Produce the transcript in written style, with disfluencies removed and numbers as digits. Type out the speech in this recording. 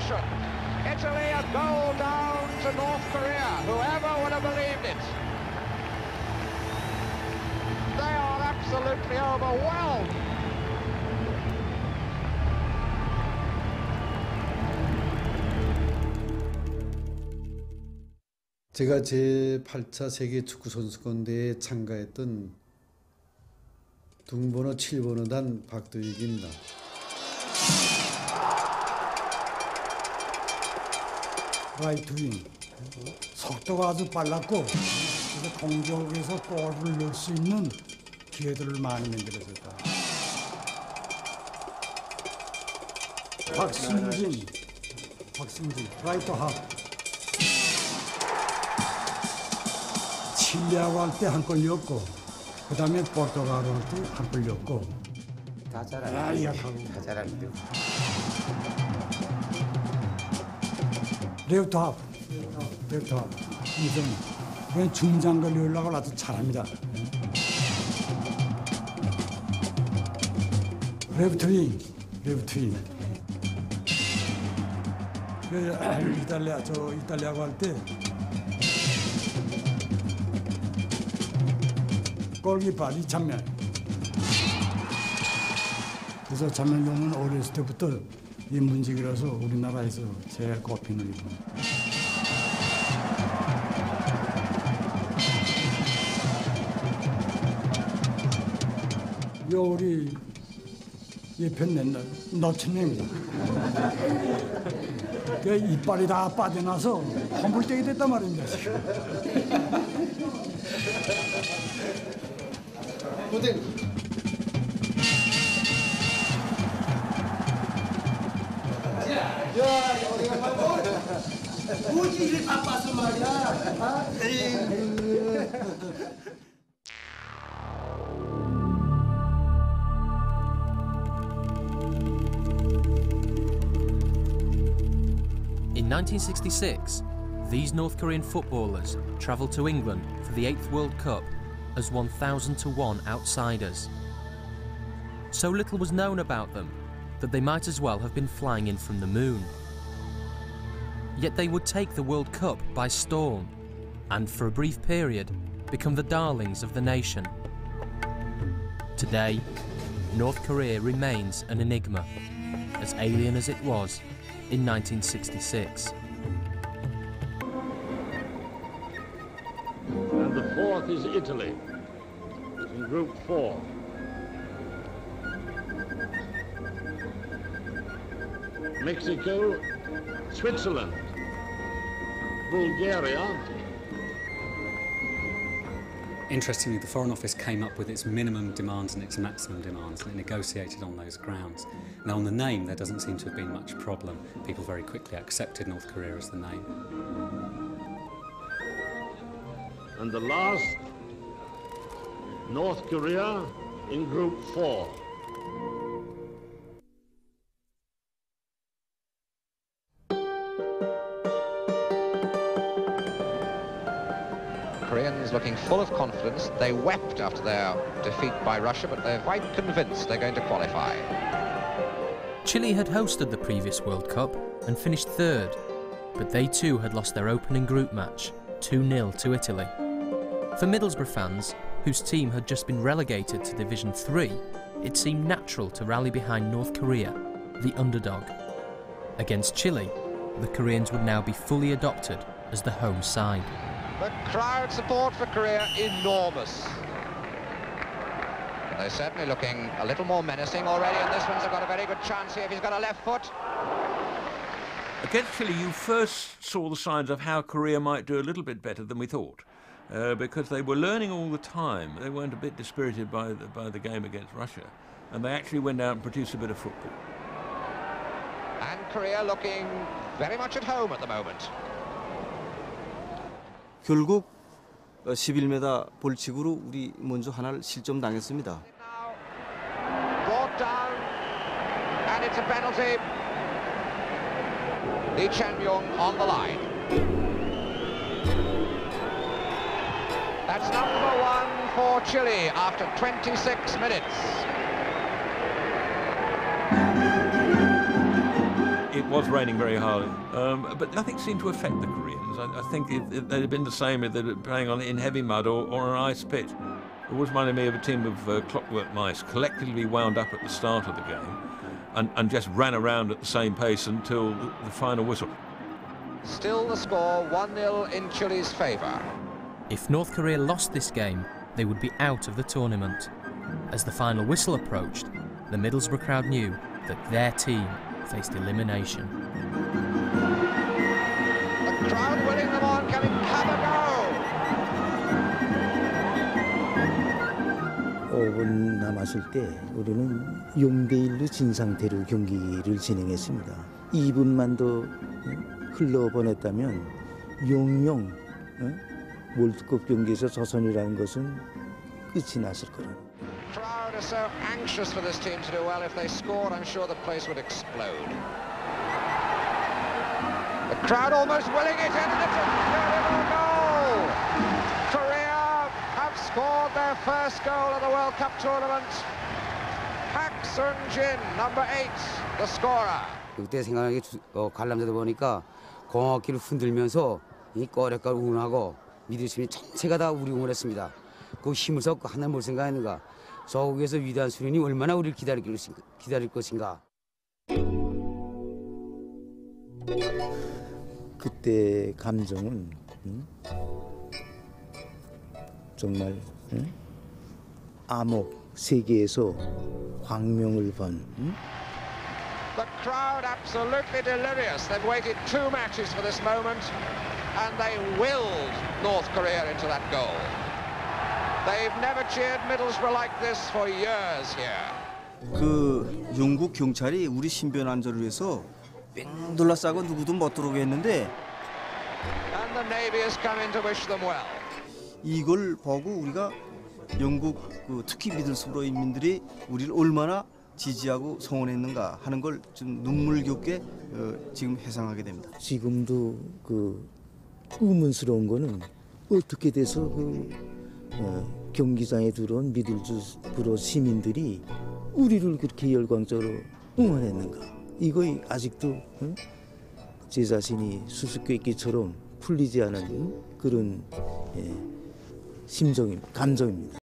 celebration. Italy a goal down to North Korea. Whoever would have believed it? They are absolutely overwhelmed. 제가 제8차 세계 축구 선수권대회에 참가했던 등번호 7번호 단 박도익입니다. 라이트 윙. 속도가 아주 빨랐고 그래서 공격에서 골을 넣을 수 있는 기회들을 많이 만들어줬다. 박승진, 라이트 하. 칠레하고 할 때 한 골 넣었고, 그 다음에 포르투갈하고 할 때 한 골 넣었고. 다 잘하네. 다 잘하는데. 레프트 하프. 이건 중장거리 올라가고 아주 잘합니다. 레프트 윙. 이탈리아하고 할 때 골키퍼 이창면. 그래서 장면용은 어렸을 때부터 인문직이라서 우리나라에서 제일 꼽히는 이분. 요 우리 예편 낸다 너치님. 그 이빨이 다 빠져나서 허물떼기 됐단 말입니다. 고생. 야, 어디가 말고? 무지를 바빠서 말이야. In 1966, these North Korean footballers travelled to England for the 8th World Cup as 1,000-to-1 outsiders. So little was known about them that they might as well have been flying in from the moon. Yet they would take the World Cup by storm and, for a brief period, become the darlings of the nation. Today, North Korea remains an enigma, as alien as it was in 1966. And the fourth is Italy. It's in Group 4. Mexico, Switzerland, Bulgaria. Interestingly, the Foreign Office came up with its minimum demands and its maximum demands, and it negotiated on those grounds. Now, on the name, there doesn't seem to have been much problem. People very quickly accepted North Korea as the name. And the last, North Korea in Group 4. Koreans looking full of confidence. They wept after their defeat by Russia, but they're quite convinced they're going to qualify. Chile had hosted the previous World Cup and finished third, but they too had lost their opening group match, 2-0 to Italy. For Middlesbrough fans, whose team had just been relegated to Division 3, it seemed natural to rally behind North Korea, the underdog. Against Chile, the Koreans would now be fully adopted as the home side. The crowd support for Korea enormous. They're certainly looking a little more menacing already, and this one's got a very good chance here if he's got a left foot. Against Chile, you first saw the signs of how Korea might do a little bit better than we thought, because they were learning all the time. They weren't a bit dispirited by the game against Russia, and they actually went out and produced a bit of football. And Korea looking very much at home at the moment. 결국 11m 벌칙으로 우리 먼저 하나를 실점당했습니다. Brought down, and it's a penalty. Lee Chan-myung on the line. That's number 1 for Chile after 26 minutes. It was raining very hard, but nothing seemed to affect the Koreans. I think if they'd have been the same if they'd been playing in heavy mud or an ice pit. It was reminding me of a team of clockwork mice collectively wound up at the start of the game and just ran around at the same pace until the final whistle. Still the score 1-0 in Chile's favour. If North Korea lost this game, they would be out of the tournament. As the final whistle approached, the Middlesbrough crowd knew that their team faced elimination. The crowd willing them on, coming, have a go! 5분 남았을 때 우리는 0대1로 진 상태로 경기를 진행했습니다. 2분만 더 흘러보냈다면 0-0 월드컵 경기에서 저선이라는 것은 끝이 났을 거라고. The crowd are so anxious for this team to do well. If they scored, I'm sure the place would explode. The crowd almost willing it in, and it's a incredible goal! Korea have scored their first goal of the World Cup tournament. Park Seung-jin, number 8, the scorer. 그때 생각하기 관람자들 보니까 공학기를 흔들면서 이 꼬레까를 응원하고 미드심이 전체가 다 우리 응원했습니다. 그 힘을 섞고 하나 뭘 생각했는가? 저국에서 위대한 수련이 얼마나 우리를 기다릴 것인가? 그때 감정은 정말 암흑 세계에서 광명을 번. The crowd absolutely delirious. They've waited 2 matches for this moment, and they willed North Korea into that goal. They've never cheered Middlesbrough like this for years here. 그 영국 경찰이 우리 신변 안전을 위해서 뺑 둘러싸고 누구도 못 들어오게 했는데 And the Navy has come in to wish them well. 이걸 보고 우리가 영국 특히 미들스브러 인민들이 우리를 얼마나 지지하고 성원했는가 하는 걸 좀 눈물겹게 지금 회상하게 됩니다. 지금도 그 의문스러운 거는 어떻게 돼서 경기장에 들어온 미들스브러 시민들이 우리를 그렇게 열광적으로 응원했는가? 이거 아직도 제 자신이 수수께끼처럼 풀리지 않은 그런 감정입니다.